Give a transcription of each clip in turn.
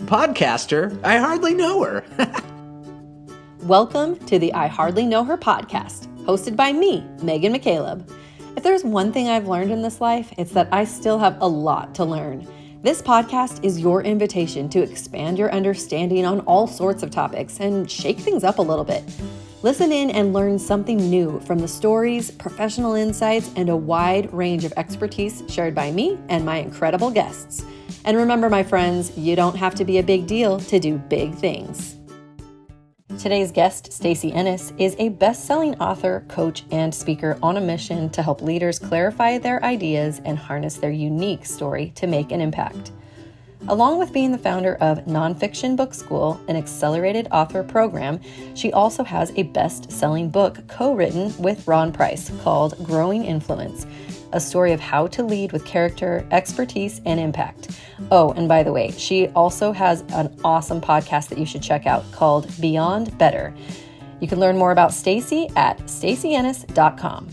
Podcaster? I hardly know her. Welcome to the I Hardly Know Her podcast, hosted by me, Megan McCaleb. If there's one thing I've learned in this life, it's that I still have a lot to learn. This podcast is your invitation to expand your understanding on all sorts of topics and shake things up a little bit. Listen in and learn something new from the stories, professional insights, and a wide range of expertise shared by me and my incredible guests. And remember, my friends, you don't have to be a big deal to do big things. Today's guest, Stacy Ennis, is a best-selling author, coach, and speaker on a mission to help leaders clarify their ideas and harness their unique story to make an impact. Along with being the founder of Nonfiction Book School, an accelerated author program, she also has a best-selling book co-written with Ron Price called Growing Influence, a story of how to lead with character, expertise, and impact. Oh, and by the way, she also has an awesome podcast that you should check out called Beyond Better. You can learn more about Stacy at stacyennis.com.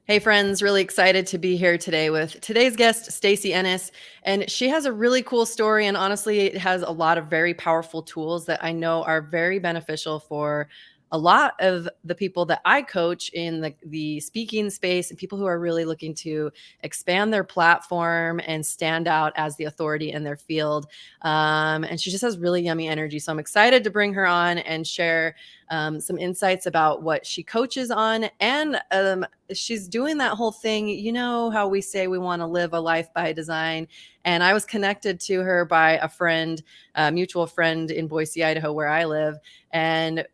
Hey friends, really excited to be here today with today's guest, Stacy Ennis. And she has a really cool story, and honestly, it has a lot of very powerful tools that I know are very beneficial for a lot of the people that I coach in the speaking space and people who are really looking to expand their platform and stand out as the authority in their field. And she just has really yummy energy. So I'm excited to bring her on and share some insights about what she coaches on. And she's doing that whole thing. You know how we say we want to live a life by design. And I was connected to her by a friend, a mutual friend in Boise, Idaho, where I live. And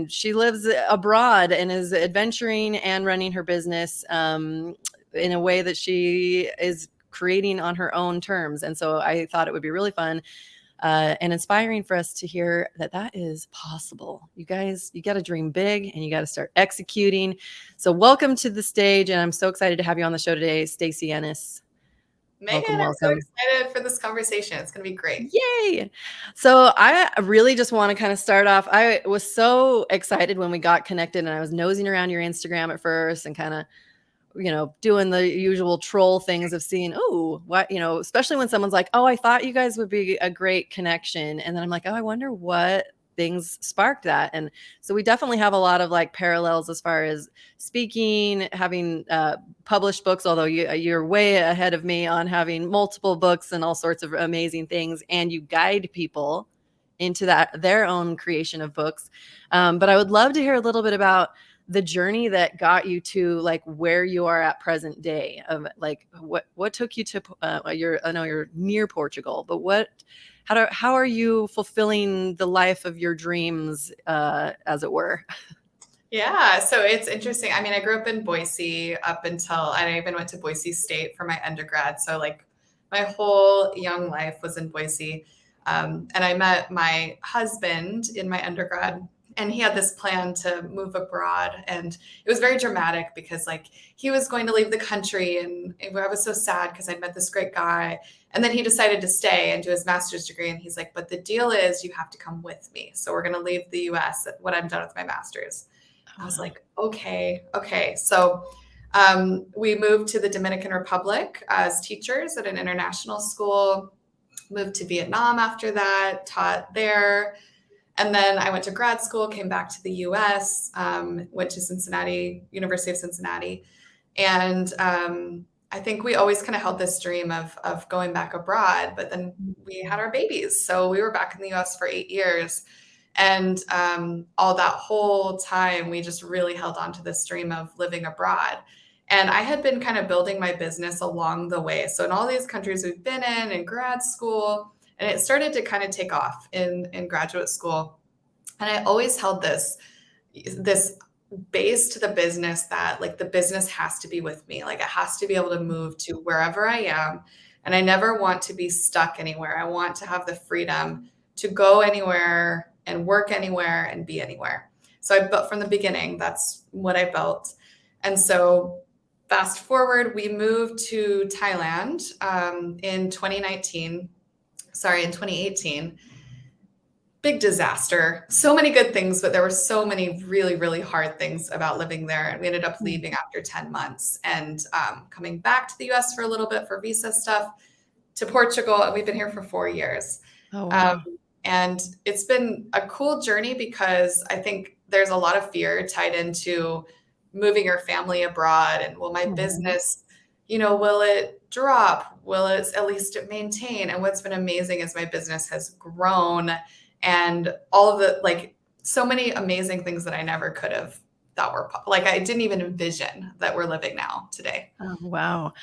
she lives abroad and is adventuring and running her business in a way that she is creating on her own terms. And so I thought it would be really fun and inspiring for us to hear that is possible. You guys, you got to dream big and you got to start executing. So welcome to the stage. And I'm so excited to have you on the show today, Stacy Ennis. Megan, I'm so excited for this conversation. It's going to be great. Yay. So I really just want to kind of start off. I was so excited when we got connected and I was nosing around your Instagram at first and kind of, doing the usual troll things of seeing, especially when someone's like, oh, I thought you guys would be a great connection. And then I'm like, oh, I wonder what things sparked that. And so we definitely have a lot of like parallels as far as speaking, having published books, although you're way ahead of me on having multiple books and all sorts of amazing things. And you guide people into their own creation of books. But I would love to hear a little bit about the journey that got you to like where you are at present day, of like what took you to I know you're near Portugal, but how are you fulfilling the life of your dreams, as it were? Yeah, so it's interesting. I mean, I grew up in Boise up until I even went to Boise State for my undergrad. So like my whole young life was in Boise. And I met my husband in my undergrad, and he had this plan to move abroad. And it was very dramatic because like he was going to leave the country, and I was so sad because I met this great guy. And then he decided to stay and do his master's degree. And he's like, but the deal is you have to come with me. So we're going to leave the US when I'm done with my master's. I was like, okay. So we moved to the Dominican Republic as teachers at an international school, moved to Vietnam after that, taught there. And then I went to grad school, came back to the US, went to Cincinnati, University of Cincinnati. And I think we always kind of held this dream of going back abroad, but then we had our babies. So we were back in the US for 8 years. And all that whole time, we just really held on to this dream of living abroad. And I had been kind of building my business along the way. So in all these countries we've been in grad school, and it started to kind of take off in graduate school. And I always held this base to the business that like the business has to be with me. Like it has to be able to move to wherever I am. And I never want to be stuck anywhere. I want to have the freedom to go anywhere and work anywhere and be anywhere. So I built from the beginning, that's what I built. And so fast forward, we moved to Thailand in 2018. Big disaster. So many good things, but there were so many really, really hard things about living there. And we ended up leaving after 10 months and coming back to the US for a little bit for visa stuff, to Portugal. And we've been here for 4 years. Oh, Um, wow. and it's been a cool journey because I think there's a lot of fear tied into moving your family abroad and will my Mhm. business, will it drop? Will it at least maintain? And what's been amazing is my business has grown and all of the like so many amazing things that I never could have thought were like I didn't even envision that we're living now today. Oh, wow.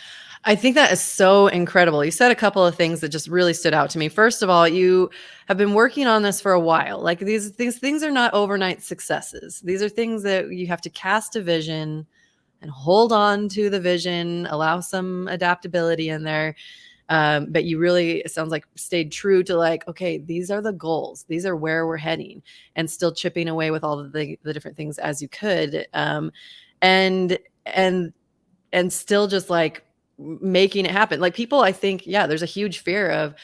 I think that is so incredible. You said a couple of things that just really stood out to me. First of all, you have been working on this for a while. Like these things are not overnight successes. These are things that you have to cast a vision and hold on to the vision, allow some adaptability in there. But you really, it sounds like, stayed true to like, okay, these are the goals. These are where we're heading, and still chipping away with all of the different things as you could. And and and still just like making it happen. Like people, I think, yeah, there's a huge fear of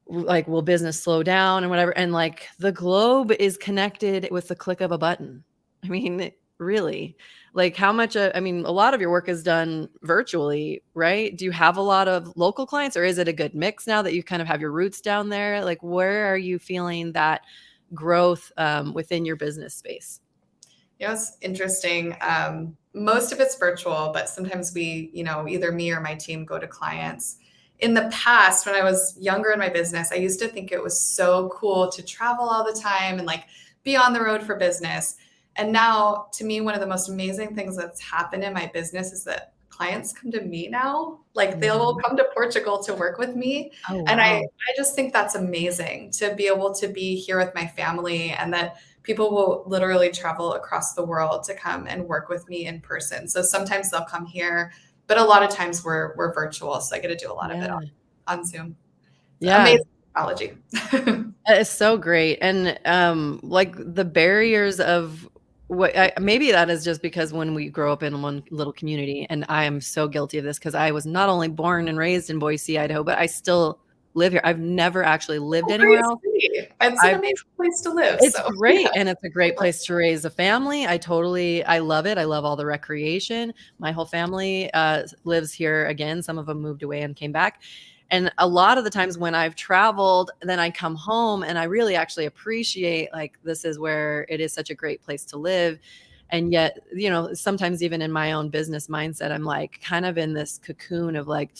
like, will business slow down and whatever. And like the globe is connected with the click of a button. I mean, really, like how much, I mean, a lot of your work is done virtually, right? Do you have a lot of local clients, or is it a good mix now that you kind of have your roots down there? Like, where are you feeling that growth within your business space? It's interesting. Most of it's virtual, but sometimes we, either me or my team go to clients. In the past, when I was younger in my business, I used to think it was so cool to travel all the time and like be on the road for business. And now, to me, one of the most amazing things that's happened in my business is that clients come to me now. Like they will Mhm. come to Portugal to work with me. Oh, And I, wow. I just think that's amazing to be able to be here with my family and that people will literally travel across the world to come and work with me in person. So sometimes they'll come here, but a lot of times we're virtual. So I get to do a lot of it Yeah. on Zoom. It's Yeah. amazing technology. That is so great. And like the barriers of maybe that is just because when we grow up in one little community, and I am so guilty of this because I was not only born and raised in Boise, Idaho, but I still live here. I've never actually lived Oh, where anywhere you else. stay? It's an I've amazing place to live. It's So great, and it's a great place to raise a family. I love it. I love all the recreation. My whole family lives here again. Some of them moved away and came back. And a lot of the times when I've traveled, then I come home and I really actually appreciate like this is where it is such a great place to live. And yet, sometimes even in my own business mindset, I'm like kind of in this cocoon of like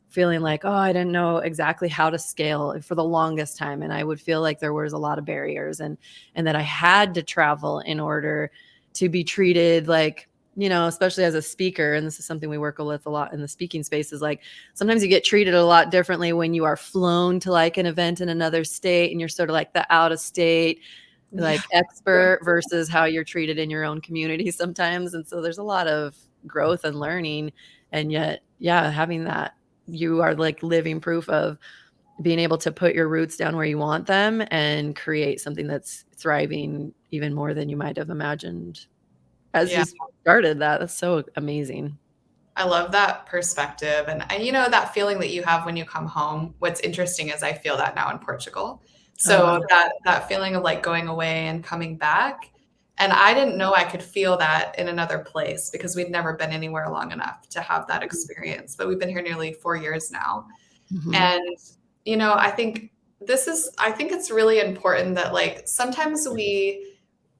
feeling like, oh, I didn't know exactly how to scale for the longest time. And I would feel like there was a lot of barriers, and that I had to travel in order to be treated like, especially as a speaker. And this is something we work with a lot in the speaking space, is like sometimes you get treated a lot differently when you are flown to like an event in another state and you're sort of like the out of state yeah. like expert versus how you're treated in your own community sometimes. And so there's a lot of growth and learning. And yet, yeah, having that, you are like living proof of being able to put your roots down where you want them and create something that's thriving even more than you might have imagined as Yeah. you started that. That's so amazing. I love that perspective. And that feeling that you have when you come home. What's interesting is I feel that now in Portugal. Oh, So wow. that feeling of like going away and coming back. And I didn't know I could feel that in another place because we'd never been anywhere long enough to have that experience. But we've been here nearly 4 years now. Mhm. And, I think it's really important that like sometimes we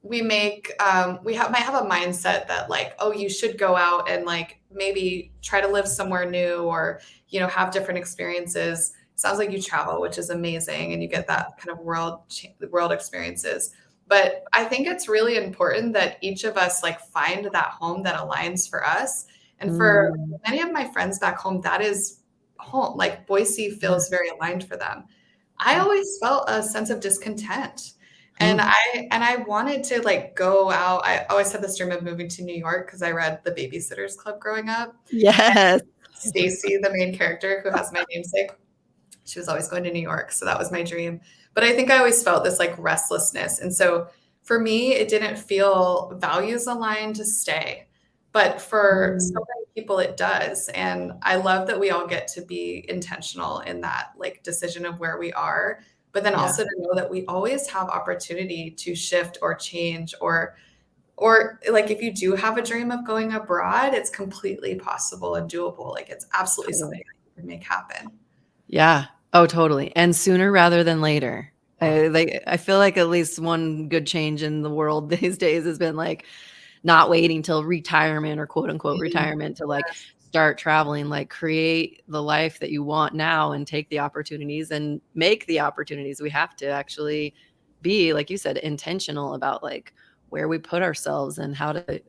might have a mindset that like, oh, you should go out and like maybe try to live somewhere new or, have different experiences. Sounds like you travel, which is amazing. And you get that kind of world experiences. But I think it's really important that each of us like find that home that aligns for us. And for Mm, many of my friends back home, that is home. Like Boise yeah, feels very aligned for them. I yeah. always felt a sense of discontent. And Mm. I wanted to like go out. I always had this dream of moving to New York because I read The Babysitters Club growing up. Yes. Stacy, the main character who has my namesake, she was always going to New York. So that was my dream. But I think I always felt this like restlessness. And so for me, it didn't feel values aligned to stay. But for so Mm, many people, it does. And I love that we all get to be intentional in that like decision of where we are, but then yeah. also to know that we always have opportunity to shift or change or like if you do have a dream of going abroad, it's completely possible and doable. Like it's absolutely Totally. something that you can make happen. Yeah. Oh, totally. And sooner rather than later. I feel like at least one good change in the world these days has been like not waiting till retirement or quote unquote retirement to like Yes. start traveling, like create the life that you want now and take the opportunities and make the opportunities. We have to actually be, like you said, intentional about like where we put ourselves and how to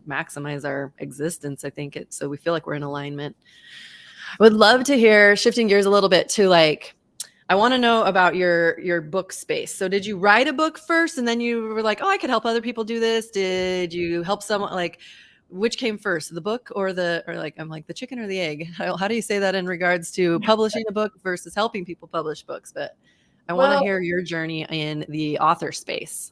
maximize our existence. I think it so we feel like we're in alignment. I would love to hear, shifting gears a little bit to like, I want to know about your book space. So did you write a book first and then you were like, oh, I could help other people do this? Did you help someone, like which came first, the book or like, I'm like the chicken or the egg? How do you say that in regards to publishing a book versus helping people publish books? But I want to Well, hear your journey in the author space.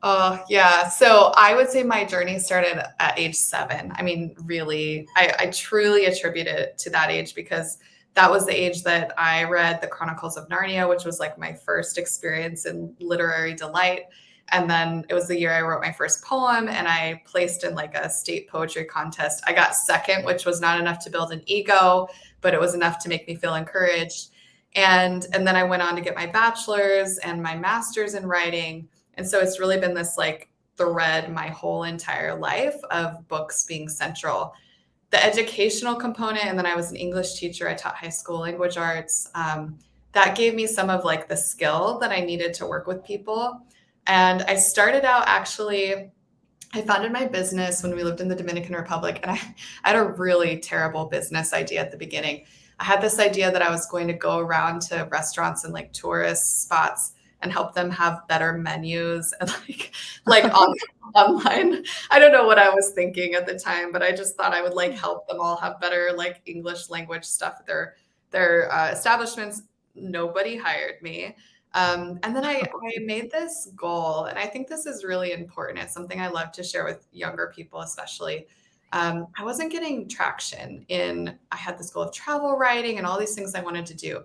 oh, yeah. So I would say my journey started at age 7. I mean, really, I truly attribute it to that age because that was the age that I read The Chronicles of Narnia, which was like my first experience in literary delight. And then it was the year I wrote my first poem and I placed in like a state poetry contest. I got second, which was not enough to build an ego, but it was enough to make me feel encouraged. And then I went on to get my bachelor's and my master's in writing. And so it's really been this like thread my whole entire life of books being central. The educational component, and then I was an English teacher. I taught high school language arts. That gave me some of like the skill that I needed to work with people. And I started out actually, I founded my business when we lived in the Dominican Republic, and I had a really terrible business idea at the beginning. I had this idea that I was going to go around to restaurants and like tourist spots and help them have better menus and online. I don't know what I was thinking at the time, but I just thought I would like help them all have better like English language stuff at their establishments. Nobody hired me. And then I made this goal, and I think this is really important. It's something I love to share with younger people, especially. I wasn't getting traction I had this goal of travel writing and all these things I wanted to do.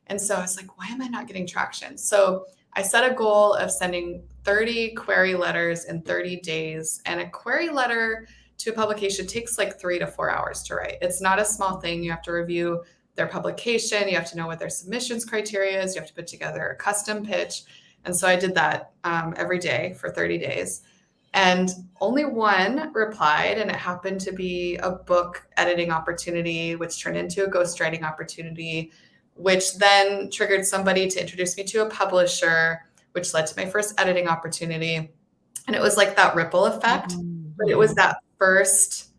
And so I was like, why am I not getting traction? So I set a goal of sending 30 query letters in 30 days. And a query letter to a publication takes like 3 to 4 hours to write. It's not a small thing. You have to review their publication. You have to know what their submissions criteria is. You have to put together a custom pitch. And so I did that every day for 30 days. And only one replied, and it happened to be a book editing opportunity, which turned into a ghostwriting opportunity, which then triggered somebody to introduce me to a publisher, which led to my first editing opportunity. And it was like that ripple effect. But it was that first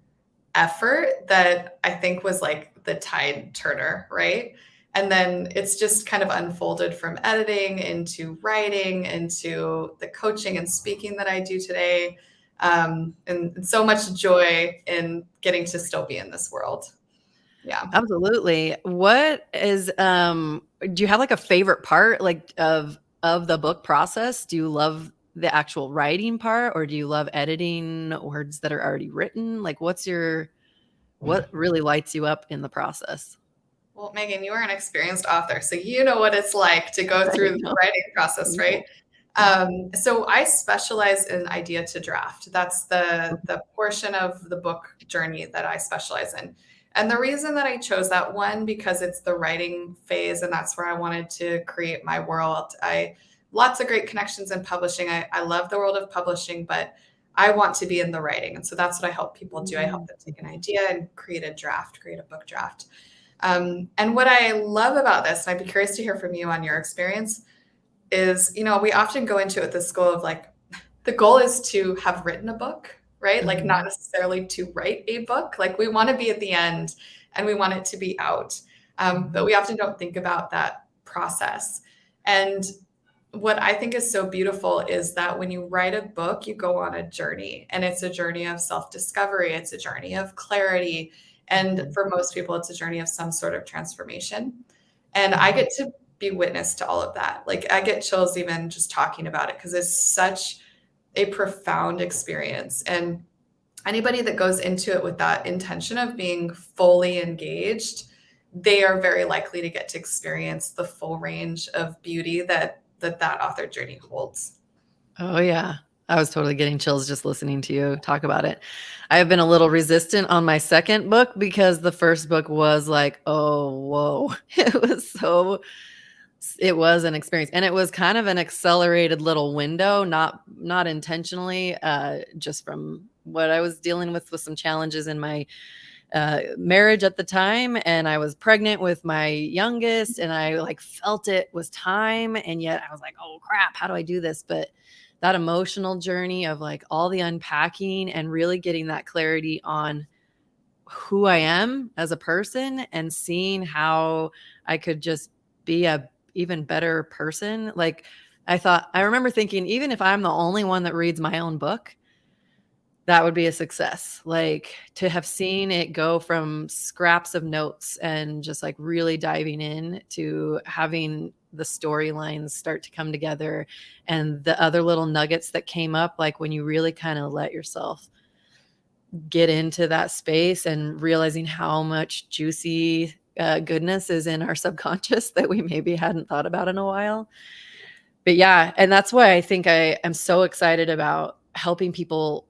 effort that I think was like the tide turner, right? And then it's just kind of unfolded from editing into writing, into the coaching and speaking that I do today. And so much joy in getting to still be in this world. Yeah. Absolutely. What is do you have like a favorite part like of the book process? Do you love the actual writing part or do you love editing words that are already written? Like what really lights you up in the process? Well, Megan, you are an experienced author, so you know what it's like to go I through the know. writing process, right? So I specialize in idea to draft. That's the portion of the book journey that I specialize in. And the reason that I chose that one, because it's the writing phase, and that's where I wanted to create my world. I lots of great connections in publishing. I love the world of publishing, but I want to be in the writing. And so that's what I help people do. I help them take an idea and create a draft, create a book draft. And what I love about this, and I'd be curious to hear from you on your experience, is, we often go into it with this goal of like, the goal is to have written a book, right? Like not necessarily to write a book. Like we want to be at the end and we want it to be out. But we often don't think about that process. And what I think is so beautiful is that when you write a book, you go on a journey, and it's a journey of self-discovery. It's a journey of clarity. And for most people, it's a journey of some sort of transformation. And I get to be witness to all of that. Like I get chills even just talking about it because it's such a profound experience. And anybody that goes into it with that intention of being fully engaged, they are very likely to get to experience the full range of beauty that author journey holds. Oh yeah. I was totally getting chills just listening to you talk about it. I have been a little resistant on my second book because the first book was like, oh, whoa. It was an experience, and it was kind of an accelerated little window, not intentionally, just from what I was dealing with some challenges in my marriage at the time, and I was pregnant with my youngest, and I like felt it was time, and yet I was like, oh crap, how do I do this? But that emotional journey of like all the unpacking and really getting that clarity on who I am as a person and seeing how I could just be a even better person. Like I remember thinking, even if I'm the only one that reads my own book, that would be a success. Like to have seen it go from scraps of notes and just like really diving in to having the storylines start to come together and the other little nuggets that came up, like when you really kind of let yourself get into that space and realizing how much juicy goodness is in our subconscious that we maybe hadn't thought about in a while. But yeah, and that's why I think I am so excited about helping people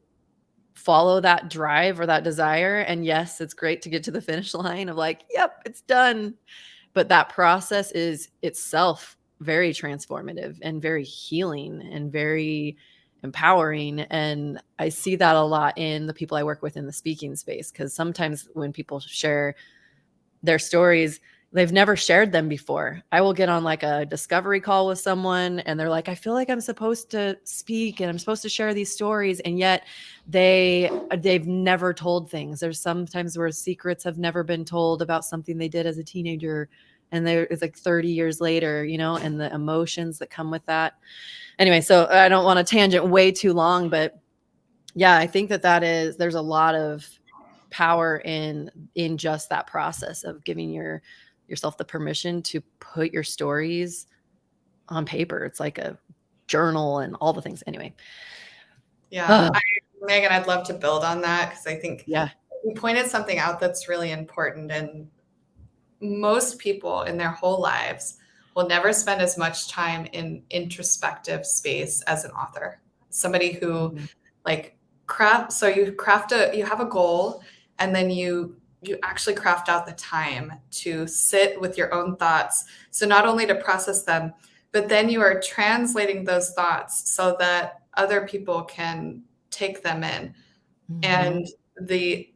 follow that drive or that desire. And yes, it's great to get to the finish line of like, yep, it's done. But that process is itself very transformative and very healing and very empowering. And I see that a lot in the people I work with in the speaking space, because sometimes when people share their stories, they've never shared them before. I will get on like a discovery call with someone and they're like, I feel like I'm supposed to speak and I'm supposed to share these stories. And yet they've never told things. There's sometimes where secrets have never been told about something they did as a teenager. And it's like 30 years later, and the emotions that come with that. Anyway, so I don't want to tangent way too long, but yeah, I think there's a lot of power in just that process of giving yourself the permission to put your stories on paper. It's like a journal and all the things. Anyway. Yeah. Megan, I'd love to build on that because I think you pointed something out that's really important. And most people in their whole lives will never spend as much time in introspective space as an author. Somebody who like you have a goal, and then you actually craft out the time to sit with your own thoughts. So not only to process them, but then you are translating those thoughts so that other people can take them in. And the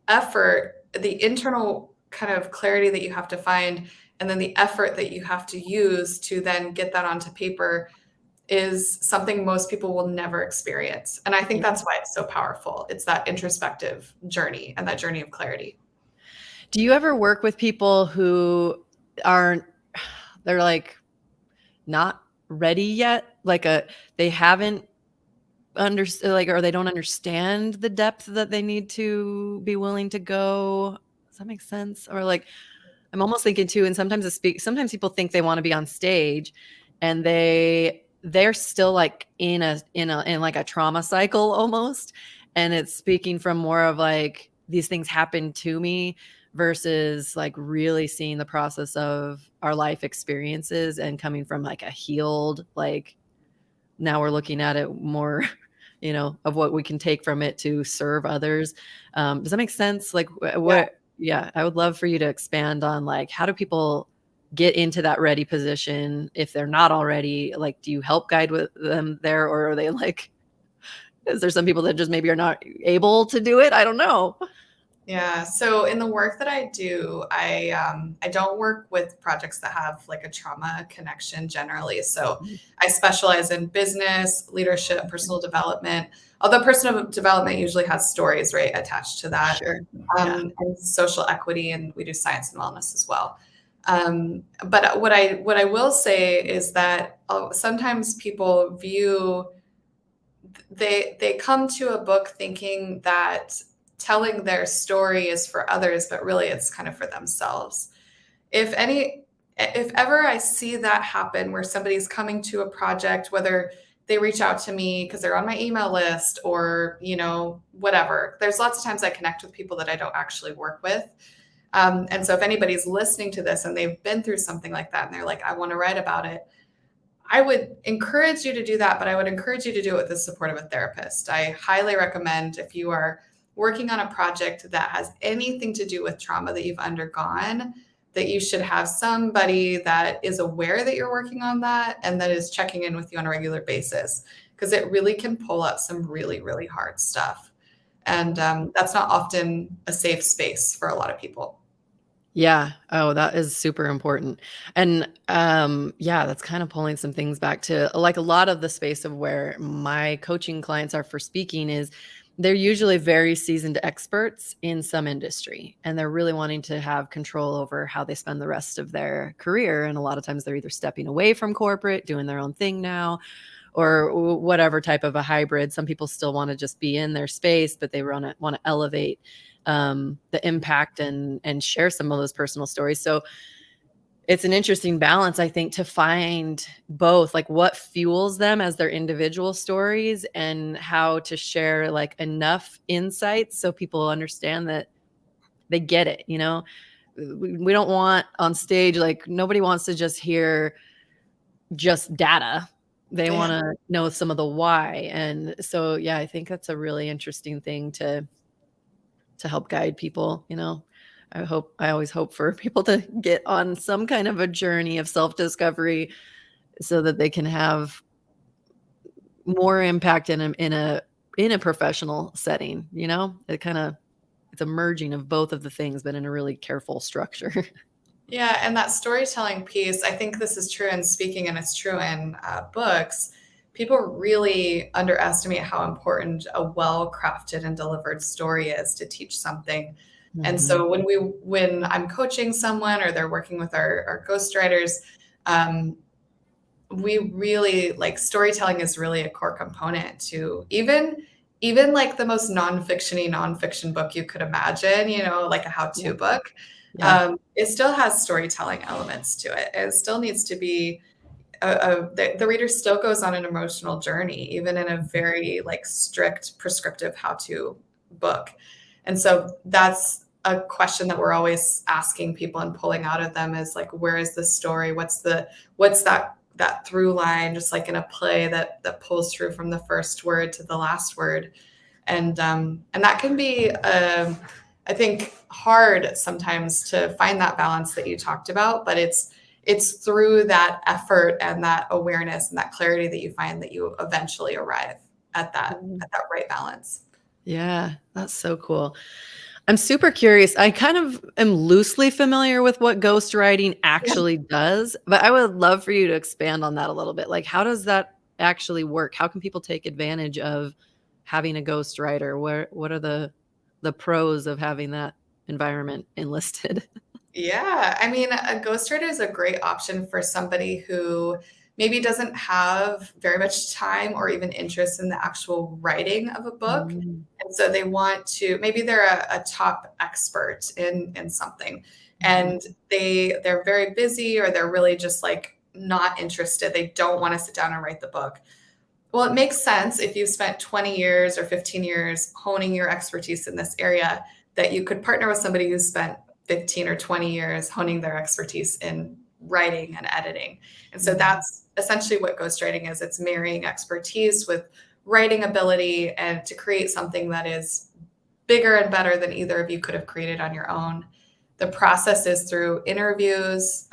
effort, the internal kind of clarity that you have to find, and then the effort that you have to use to then get that onto paper is something most people will never experience. And I think that's why it's so powerful. It's that introspective journey and that journey of clarity. Do you ever work with people who they're like not ready yet? Like they haven't understood, like, or they don't understand the depth that they need to be willing to go. Does that make sense? Or like, I'm almost thinking too, and sometimes people think they want to be on stage and they're still like in like a trauma cycle almost. And it's speaking from more of like, these things happen to me versus like really seeing the process of our life experiences and coming from like a healed, like now we're looking at it more, of what we can take from it to serve others. Does that make sense? Like what? Yeah, I would love for you to expand on like, how do people get into that ready position if they're not already? Like, do you help guide with them there, or are they like, is there some people that just maybe are not able to do it? I don't know. Yeah. So in the work that I do, I don't work with projects that have like a trauma connection generally. So I specialize in business, leadership, personal development. Although personal development usually has stories, right, attached to that. Sure. And social equity, and we do science and wellness as well. But what I will say is that sometimes people they come to a book thinking that telling their story is for others, but really it's kind of for themselves. If ever I see that happen where somebody's coming to a project, whether they reach out to me because they're on my email list or, whatever, there's lots of times I connect with people that I don't actually work with. And so if anybody's listening to this and they've been through something like that and they're like, I want to write about it, I would encourage you to do that, but I would encourage you to do it with the support of a therapist. I highly recommend, if you are working on a project that has anything to do with trauma that you've undergone, that you should have somebody that is aware that you're working on that and that is checking in with you on a regular basis, because it really can pull up some really, really hard stuff. And that's not often a safe space for a lot of people. Yeah. Oh, that is super important. And yeah, that's kind of pulling some things back to like a lot of the space of where my coaching clients are for speaking is they're usually very seasoned experts in some industry, and they're really wanting to have control over how they spend the rest of their career. And a lot of times they're either stepping away from corporate, doing their own thing now, or whatever type of a hybrid. Some people still want to just be in their space, but they want to elevate the impact and share some of those personal stories. So it's an interesting balance, I think, to find both like what fuels them as their individual stories and how to share like enough insights so people understand that they get it. You know, we don't want on stage, like nobody wants to just hear just data. They Yeah. want to know some of the why. And so, yeah, I think that's a really interesting thing to help guide people. You know, I always hope for people to get on some kind of a journey of self-discovery so that they can have more impact in a professional setting. You know, it's a merging of both of the things, but in a really careful structure. Yeah, and that storytelling piece, I think this is true in speaking and it's true in books. People really underestimate how important a well-crafted and delivered story is to teach something. And Mhm. so when I'm coaching someone or they're working with our ghostwriters, um, we really like storytelling is really a core component to even like the most nonfiction book you could imagine, like a Yeah. how-to book. Yeah. It still has storytelling elements to it. It still needs to be the reader still goes on an emotional journey, even in a very like strict prescriptive how-to book. And so that's a question that we're always asking people and pulling out of them is like, where is the story? What's that through line, just like in a play that pulls through from the first word to the last word. And that can be I think hard sometimes to find that balance that you talked about, but it's through that effort and that awareness and that clarity that you find that you eventually arrive at that right balance. Yeah, that's so cool. I'm super curious. I kind of am loosely familiar with what ghostwriting Yeah. actually does, but I would love for you to expand on that a little bit. Like, how does that actually work? How can people take advantage of having a ghostwriter? What are the pros of having that environment enlisted? Yeah, I mean, a ghostwriter is a great option for somebody who maybe doesn't have very much time or even interest in the actual writing of a book. Mm, And so they want to, maybe they're a top expert in something mhm, and they're very busy or they're really just like not interested. They don't want to sit down and write the book. Well, it makes sense if you've spent 20 years or 15 years honing your expertise in this area that you could partner with somebody who's spent 15 or 20 years honing their expertise in writing and editing. And so mhm, that's essentially what ghostwriting is. It's marrying expertise with writing ability and to create something that is bigger and better than either of you could have created on your own. The process is through interviews.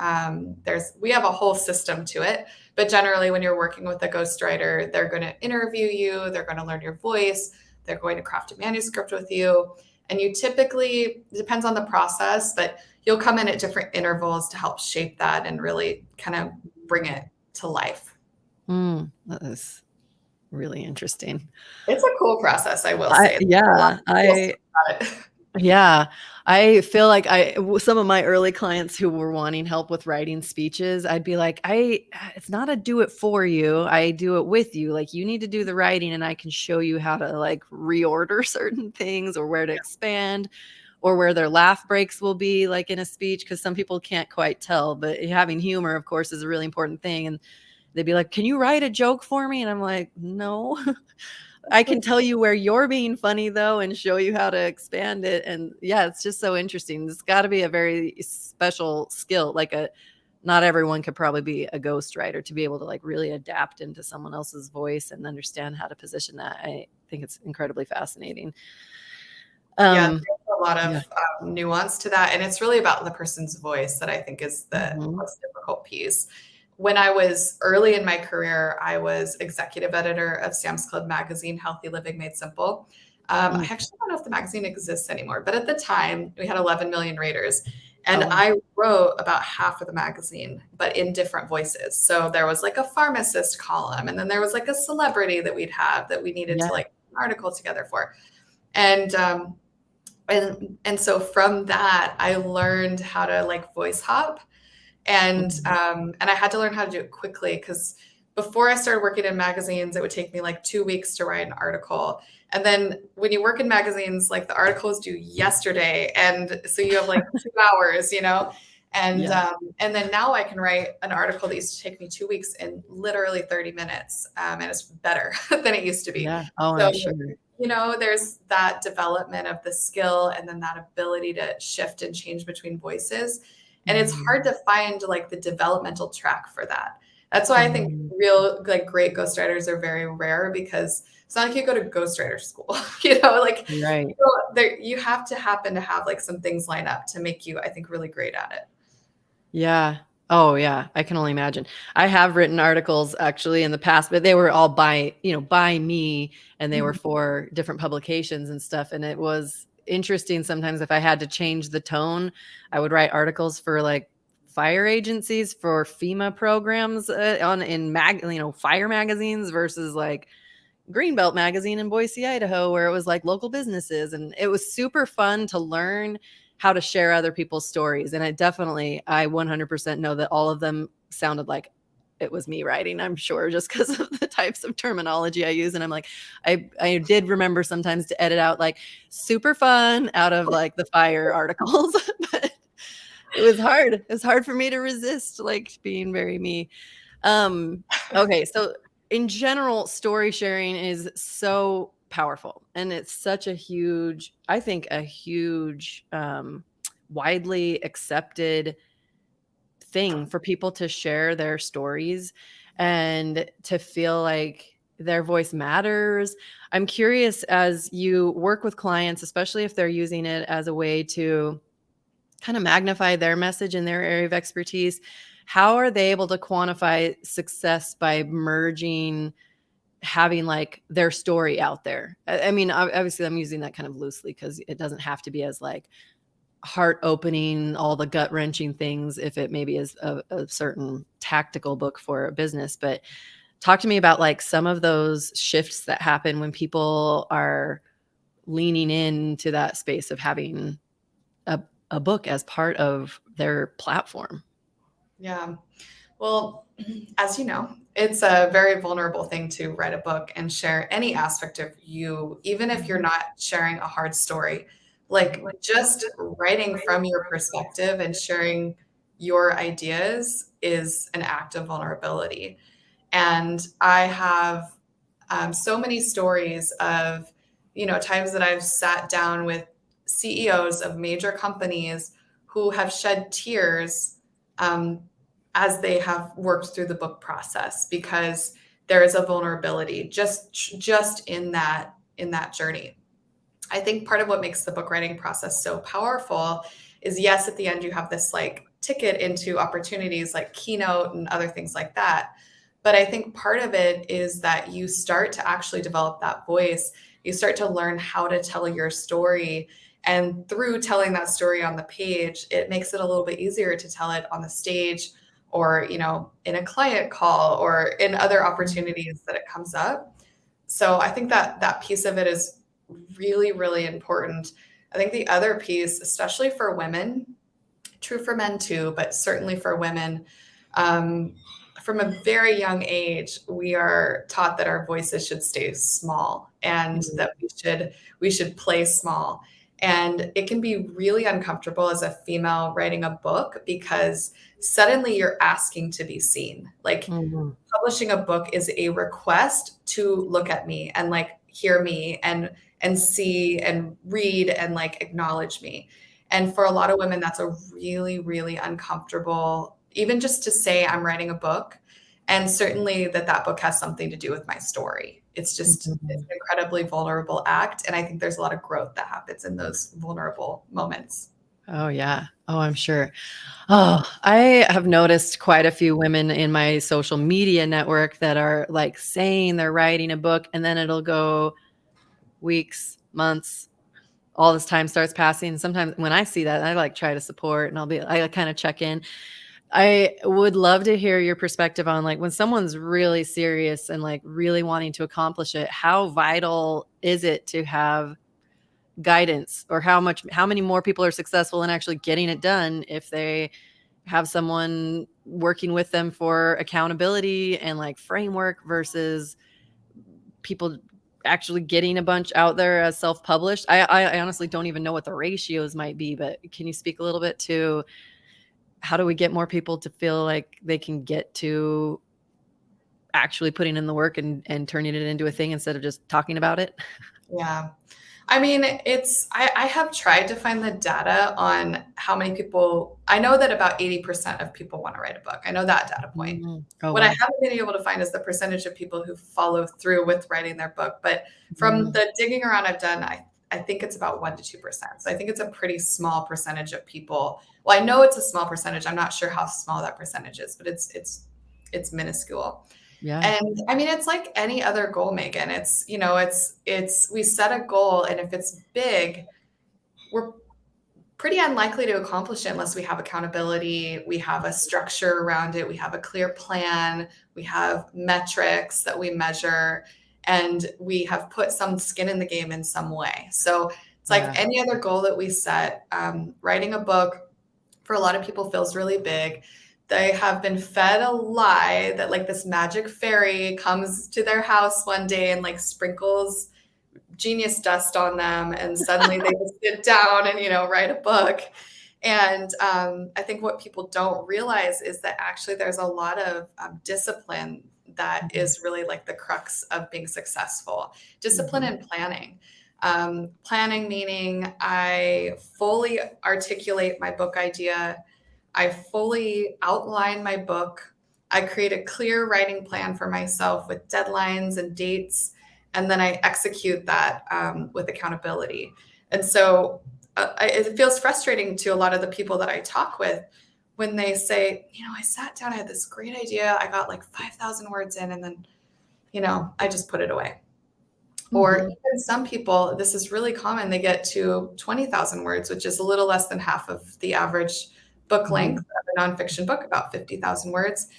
We have a whole system to it, but generally, when you're working with a ghostwriter, they're going to interview you, they're going to learn your voice, they're going to craft a manuscript with you, and you typically it depends on the process, but you'll come in at different intervals to help shape that and really kind of bring it to life. that is really interesting. It's a cool process, I will I say. A lot yeah, of cool stuff about it. yeah, I feel like some of my early clients who were wanting help with writing speeches, I'd be like, it's not a do it for you. I do it with you. Like you need to do the writing and I can show you how to like reorder certain things or where to expand or where their laugh breaks will be like in a speech. Cause some people can't quite tell, but having humor, of course, is a really important thing. And they'd be like, can you write a joke for me? And I'm like, no. I can tell you where you're being funny though and show you how to expand it. And yeah, it's just so interesting. It's got to be a very special skill, like not everyone could probably be a ghostwriter to be able to like really adapt into someone else's voice and understand how to position that. I think it's incredibly fascinating. Yeah, there's a lot Yeah. of nuance to that. And it's really about the person's voice that I think is the Mhm. most difficult piece. When I was early in my career, I was executive editor of Sam's Club magazine, Healthy Living Made Simple. I actually don't know if the magazine exists anymore, but at the time we had 11 million readers. And Oh, wow. I wrote about half of the magazine, but in different voices. So there was like a pharmacist column, and then there was like a celebrity that we'd have that we needed Yeah. to like an article together for. And so from that, I learned how to like voice hop, and I had to learn how to do it quickly because before I started working in magazines, it would take me like 2 weeks to write an article. And then when you work in magazines, like the article is due yesterday, and so you have like 2 hours, you know. Yeah. And then now I can write an article that used to take me 2 weeks in literally 30 minutes, and it's better than it used to be. Yeah. Oh, So I'm sure. you know, there's that development of the skill and then that ability to shift and change between voices. And it's hard to find like the developmental track for that. That's why I think Mhm. real like great ghostwriters are very rare because it's not like you go to ghostwriter school, you know, like Right. you have to happen to have like some things line up to make you, I think, really great at it. Yeah. Oh, yeah. I can only imagine. I have written articles actually in the past, but they were all by me, and they were for different publications and stuff. And it was interesting sometimes if I had to change the tone. I would write articles for like fire agencies for FEMA programs fire magazines versus like Greenbelt magazine in Boise, Idaho, where it was like local businesses. And it was super fun to learn how to share other people's stories. And I 100% know that all of them sounded like it was me writing, I'm sure, just because of the types of terminology I use. And I'm like, I did remember sometimes to edit out like super fun out of like the fire articles, but it was hard. It was hard for me to resist like being very me. Um, okay, so in general, story sharing is so powerful, and it's such a huge, I think, a huge, widely accepted thing for people to share their stories and to feel like their voice matters. I'm curious, as you work with clients, especially if they're using it as a way to kind of magnify their message in their area of expertise, how are they able to quantify success by merging having like their story out there? I mean, obviously I'm using that kind of loosely because it doesn't have to be as like heart opening, all the gut wrenching things if it maybe is a certain tactical book for a business. But talk to me about like some of those shifts that happen when people are leaning into that space of having a book as part of their platform. Yeah. Well, as you know, it's a very vulnerable thing to write a book and share any aspect of you, even if you're not sharing a hard story. Like just writing from your perspective and sharing your ideas is an act of vulnerability. And I have so many stories of, you know, times that I've sat down with CEOs of major companies who have shed tears um, as they have worked through the book process because there is a vulnerability just in that journey. I think part of what makes the book writing process so powerful is yes, at the end you have this like ticket into opportunities like Keynote and other things like that. But I think part of it is that you start to actually develop that voice. You start to learn how to tell your story. And through telling that story on the page, it makes it a little bit easier to tell it on the stage or, you know, in a client call or in other opportunities that it comes up. So I think that that piece of it is really, really important. I think the other piece, especially for women, true for men too, but certainly for women, um, from a very young age, we are taught that our voices should stay small and Mhm. that we should play small. And it can be really uncomfortable as a female writing a book because suddenly you're asking to be seen. Like Mhm. publishing a book is a request to look at me and like hear me and see and read and like acknowledge me. And for a lot of women, that's a really, really uncomfortable even just to say I'm writing a book, and certainly that book has something to do with my story. It's just it's an incredibly vulnerable act, and I think there's a lot of growth that happens in those vulnerable moments. Oh, yeah. Oh, I'm sure. Oh, I have noticed quite a few women in my social media network that are like saying they're writing a book, and then it'll go weeks, months, all this time starts passing. Sometimes when I see that, I like try to support and I kind of check in. I would love to hear your perspective on like when someone's really serious and like really wanting to accomplish it, how vital is it to have guidance, or how many more people are successful in actually getting it done if they have someone working with them for accountability and like framework versus people actually getting a bunch out there as self-published. I honestly don't even know what the ratios might be, but can you speak a little bit to how do we get more people to feel like they can get to actually putting in the work and turning it into a thing instead of just talking about it? Yeah. I mean, I have tried to find the data on how many people, I know that about 80% of people want to write a book. I know that data point. Oh, What I wow. haven't been able to find is the percentage of people who follow through with writing their book. But from the digging around I've done, I think it's about 1% to 2%. So I think it's a pretty small percentage of people. Well, I know it's a small percentage. I'm not sure how small that percentage is, but it's minuscule. Yeah. And I mean, it's like any other goal, Megan. We set a goal, and if it's big, we're pretty unlikely to accomplish it unless we have accountability, we have a structure around it, we have a clear plan, we have metrics that we measure, and we have put some skin in the game in some way. So it's like any other goal that we set. Writing a book for a lot of people feels really big. They have been fed a lie that like this magic fairy comes to their house one day and like sprinkles genius dust on them, and suddenly they just sit down and write a book. And I think what people don't realize is that actually there's a lot of discipline that is really like the crux of being successful. Discipline and planning. Planning meaning I fully articulate my book idea, I fully outline my book, I create a clear writing plan for myself with deadlines and dates, and then I execute that with accountability. And so it feels frustrating to a lot of the people that I talk with when they say, I sat down, I had this great idea, I got like 5,000 words in, and then, I just put it away. Or even some people, this is really common, they get to 20,000 words, which is a little less than half of the average book length of a nonfiction book, about 50,000 words.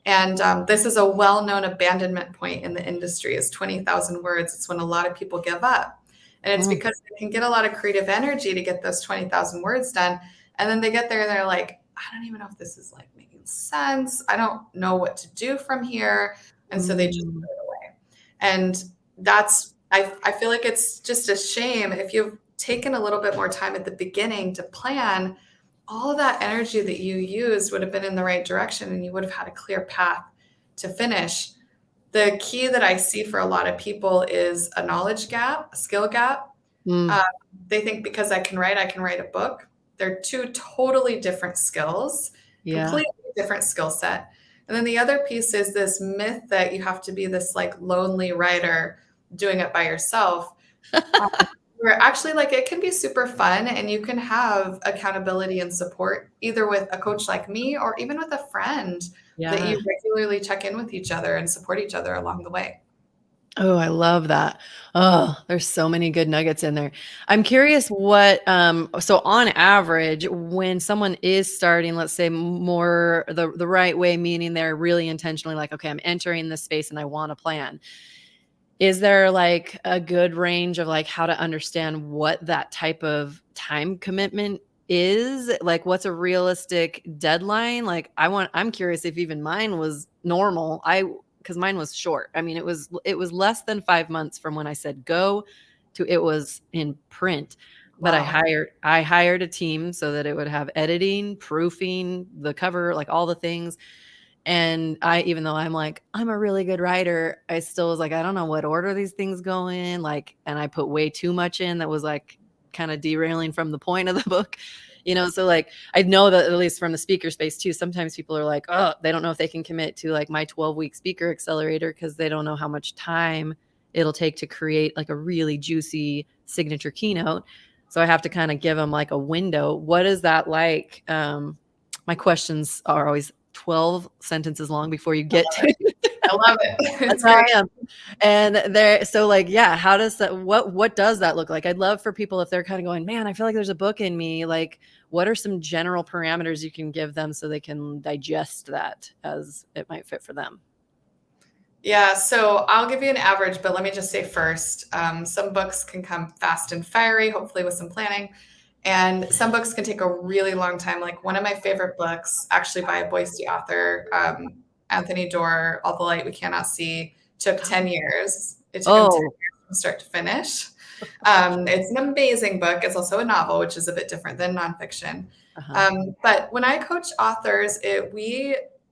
And this is a well-known abandonment point in the industry is 20,000 words. It's when a lot of people give up. And it's because they can get a lot of creative energy to get those 20,000 words done. And then they get there and they're like, I don't even know if this is like making sense. I don't know what to do from here. And so they just put it away. And I feel like it's just a shame if you've taken a little bit more time at the beginning to plan, all of that energy that you used would have been in the right direction and you would have had a clear path to finish. The key that I see for a lot of people is a knowledge gap, a skill gap. They think because I can write a book. They're two totally different skills, completely different skill set. And then the other piece is this myth that you have to be this like lonely writer doing it by yourself. Where actually like it can be super fun and you can have accountability and support either with a coach like me or even with a friend that you regularly check in with each other and support each other along the way. Oh, I love that. Oh, there's so many good nuggets in there. I'm curious what, so on average, when someone is starting, let's say more the right way, meaning they're really intentionally like, okay, I'm entering this space and I want to plan. Is there like a good range of like how to understand what that type of time commitment is? Like what's a realistic deadline? Like I'm curious if even mine was normal. Because mine was short. I mean, it was less than 5 months from when I said go to it was in print. But Wow. I hired a team so that it would have editing, proofing, the cover, like all the things. And even though I'm like, I'm a really good writer, I still was like, I don't know what order these things go in. Like, and I put way too much in that was like kind of derailing from the point of the book. So like, I know that at least from the speaker space too, sometimes people are like, oh, they don't know if they can commit to like my 12-week speaker accelerator because they don't know how much time it'll take to create like a really juicy signature keynote. So I have to kind of give them like a window. What is that like? My questions are always 12 sentences long before you get to I love it. That's how I am. And so like, yeah, how does that, what does that look like? I'd love for people, if they're kind of going, man, I feel like there's a book in me, like, what are some general parameters you can give them so they can digest that as it might fit for them? Yeah, so I'll give you an average, but let me just say first, some books can come fast and fiery, hopefully with some planning. And some books can take a really long time. Like one of my favorite books, actually by a Boise author, Anthony Doerr, All the Light We Cannot See, took 10 years. It took him 10 years from start to finish. It's an amazing book. It's also a novel, which is a bit different than nonfiction. But when I coach authors,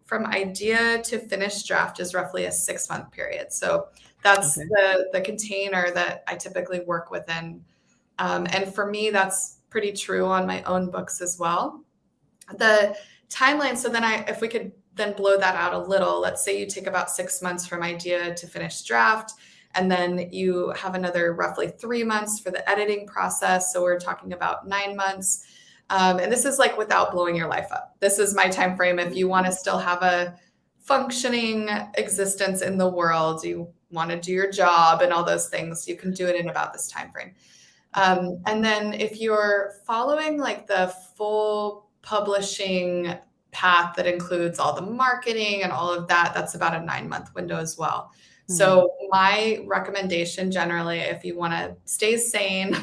from idea to finished draft is roughly a 6-month period. So that's the container that I typically work within. And for me, that's pretty true on my own books as well. The timeline, so then if we could then blow that out a little, let's say you take about 6 months from idea to finished draft, and then you have another roughly 3 months for the editing process. So we're talking about 9 months. And this is like without blowing your life up. This is my time frame. If you want to still have a functioning existence in the world, you want to do your job and all those things, you can do it in about this time frame. And then if you're following like the full publishing path that includes all the marketing and all of that, that's about a 9-month window as well. So my recommendation generally, if you want to stay sane,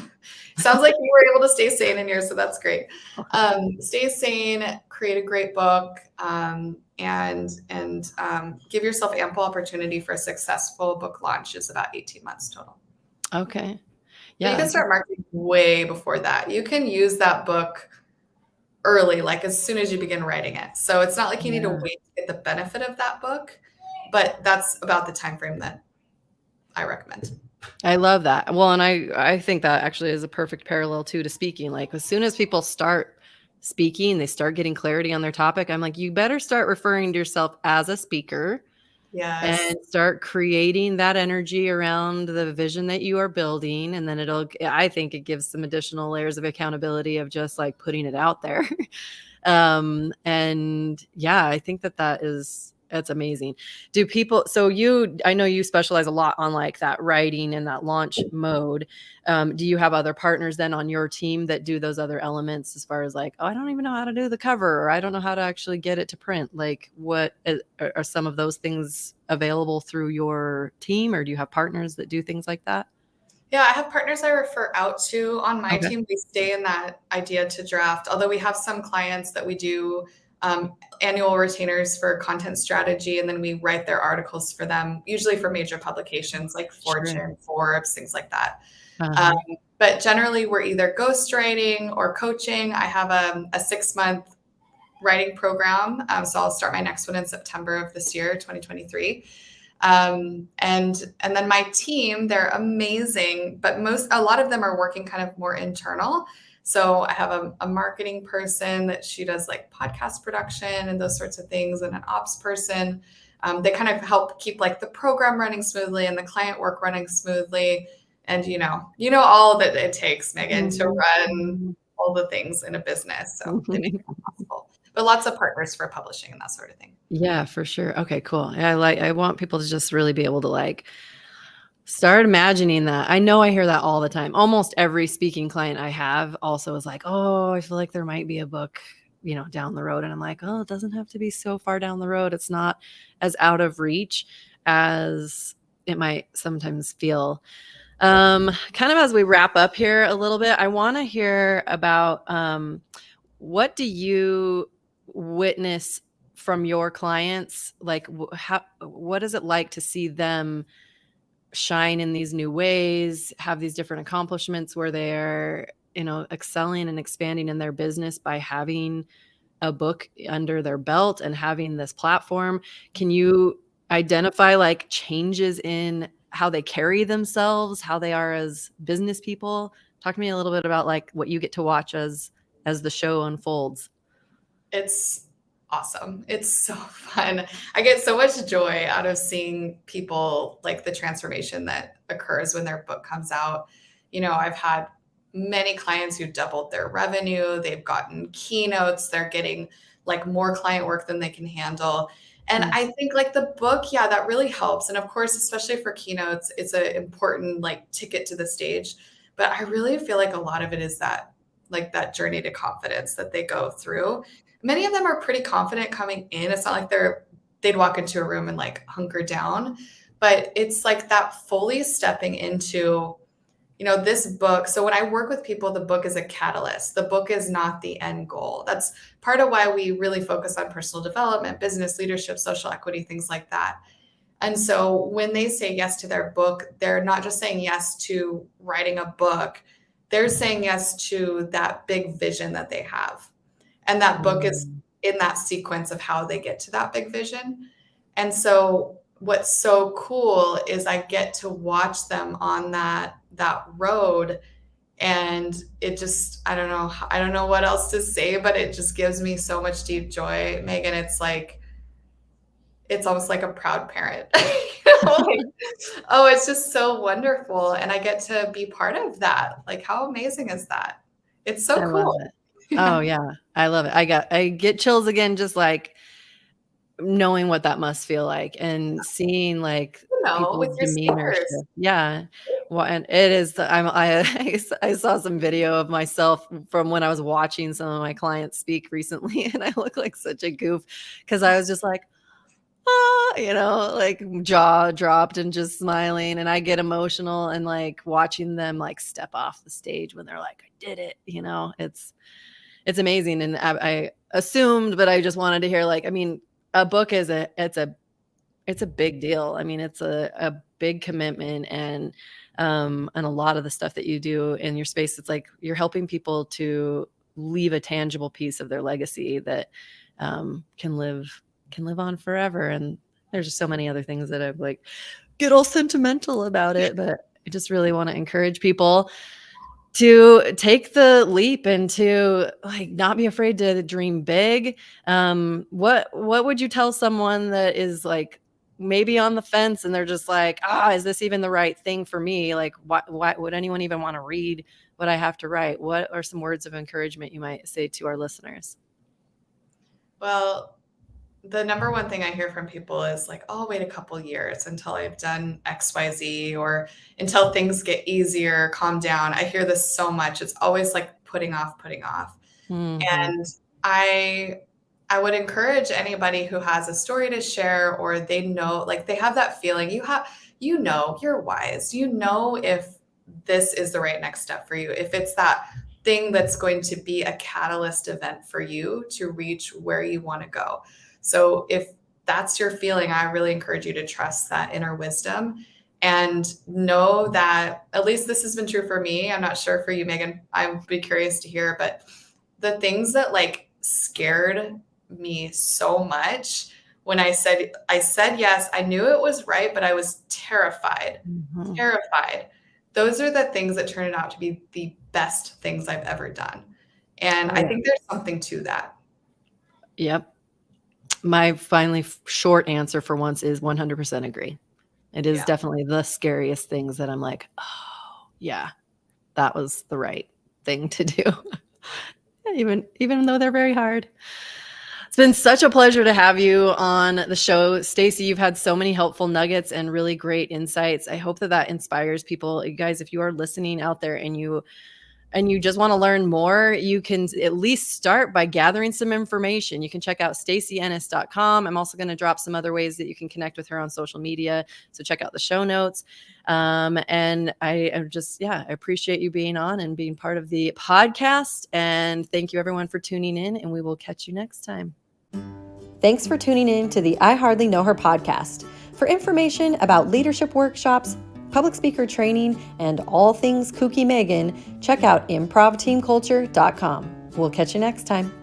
sounds like you were able to stay sane in yours, so that's great. Stay sane, create a great book, and give yourself ample opportunity for a successful book launch is about 18 months total. Okay. Yeah. But you can start marketing way before that. You can use that book early, like as soon as you begin writing it. So it's not like you need to wait to get the benefit of that book, but that's about the time frame that I recommend. I love that. Well, and I think that actually is a perfect parallel too to speaking. Like as soon as people start speaking, they start getting clarity on their topic. I'm like, you better start referring to yourself as a speaker. Yes. And start creating that energy around the vision that you are building. And then I think it gives some additional layers of accountability of just like putting it out there. And yeah, I think that's amazing. I know you specialize a lot on like that writing and that launch mode. Do you have other partners then on your team that do those other elements as far as like, oh, I don't even know how to do the cover, or I don't know how to actually get it to print? Like what are some of those things available through your team, or do you have partners that do things like that? Yeah, I have partners I refer out to on my team. We stay in that idea to draft, although we have some clients that we do annual retainers for content strategy, and then we write their articles for them, usually for major publications like Fortune, Forbes, things like that. But generally, we're either ghostwriting or coaching. I have a 6-month writing program, so I'll start my next one in September of this year, 2023. And then my team, they're amazing, but a lot of them are working kind of more internal. So I have a marketing person that she does like podcast production and those sorts of things, and an ops person. They kind of help keep like the program running smoothly and the client work running smoothly. And you know all that it takes, Megan, to run all the things in a business. So they make it possible. But lots of partners for publishing and that sort of thing. Yeah, for sure. Okay, cool. Yeah, I want people to just really be able to like start imagining that. I know I hear that all the time. Almost every speaking client I have also is like, oh, I feel like there might be a book, down the road. And I'm like, oh, it doesn't have to be so far down the road. It's not as out of reach as it might sometimes feel. Kind of as we wrap up here a little bit, I want to hear about what do you witness from your clients? Like, what is it like to see them shine in these new ways, have these different accomplishments where they're, excelling and expanding in their business by having a book under their belt and having this platform? Can you identify like changes in how they carry themselves, how they are as business people? Talk to me a little bit about like what you get to watch as as the show unfolds? It's awesome. It's so fun. I get so much joy out of seeing people, like the transformation that occurs when their book comes out. I've had many clients who doubled their revenue. They've gotten keynotes. They're getting like more client work than they can handle. And Mm. I think like the book, yeah, that really helps. And of course, especially for keynotes, it's an important like ticket to the stage. But I really feel like a lot of it is that like that journey to confidence that they go through. Many of them are pretty confident coming in. It's not like they'd walk into a room and like hunker down, but it's like that fully stepping into, this book. So when I work with people, the book is a catalyst. The book is not the end goal. That's part of why we really focus on personal development, business leadership, social equity, things like that. And so when they say yes to their book, they're not just saying yes to writing a book, they're saying yes to that big vision that they have. And that book is in that sequence of how they get to that big vision. And so what's so cool is I get to watch them on that road, and it just, I don't know what else to say, but it just gives me so much deep joy, Megan. It's almost like a proud parent. Like, oh, it's just so wonderful. And I get to be part of that. Like, how amazing is that? It's so I love cool. it. Oh yeah, I love it. I get chills again, just like knowing what that must feel like and seeing like With people's your demeanor speakers. shift. Yeah. Well, and it is, I saw some video of myself from when I was watching some of my clients speak recently, and I look like such a goof because I was just like, like jaw dropped and just smiling. And I get emotional and like watching them like step off the stage when they're like, I did it. It's amazing. And I assumed, but I just wanted to hear like, I mean, a book it's a big deal. I mean, it's a big commitment, and a lot of the stuff that you do in your space, it's like you're helping people to leave a tangible piece of their legacy that can live on forever. And there's just so many other things that I've like get all sentimental about it, but I just really want to encourage people to take the leap and to like not be afraid to dream big. What would you tell someone that is like maybe on the fence and they're just like, is this even the right thing for me? Like, why would anyone even want to read what I have to write? What are some words of encouragement you might say to our listeners? Well, the number one thing I hear from people is like, oh, I'll wait a couple years until I've done XYZ, or until things get easier, calm down. I hear this so much. It's always like putting off, putting off. Mm-hmm. And I would encourage anybody who has a story to share, or they know, like they have that feeling, you're wise, if this is the right next step for you, if it's that thing that's going to be a catalyst event for you to reach where you want to go. So if that's your feeling, I really encourage you to trust that inner wisdom and know that, at least this has been true for me. I'm not sure for you, Megan. I would be curious to hear, but the things that like scared me so much when I said yes, I knew it was right, but I was terrified. Mm-hmm. Terrified. Those are the things that turned out to be the best things I've ever done. And I think there's something to that. Yep. My finally short answer for once is 100% agree. It is definitely the scariest things that I'm like, oh yeah, that was the right thing to do. even though they're very hard. It's been such a pleasure to have you on the show, Stacy. You've had so many helpful nuggets and really great insights. I hope that inspires people. You guys, if you are listening out there and you just want to learn more, you can at least start by gathering some information. You can check out stacyennis.com. I'm also going to drop some other ways that you can connect with her on social media. So check out the show notes. And I am just, I appreciate you being on and being part of the podcast. And thank you everyone for tuning in, and we will catch you next time. Thanks for tuning in to the I Hardly Know Her podcast. For information about leadership workshops, public speaker training, and all things kooky Megan, check out improvteamculture.com. We'll catch you next time.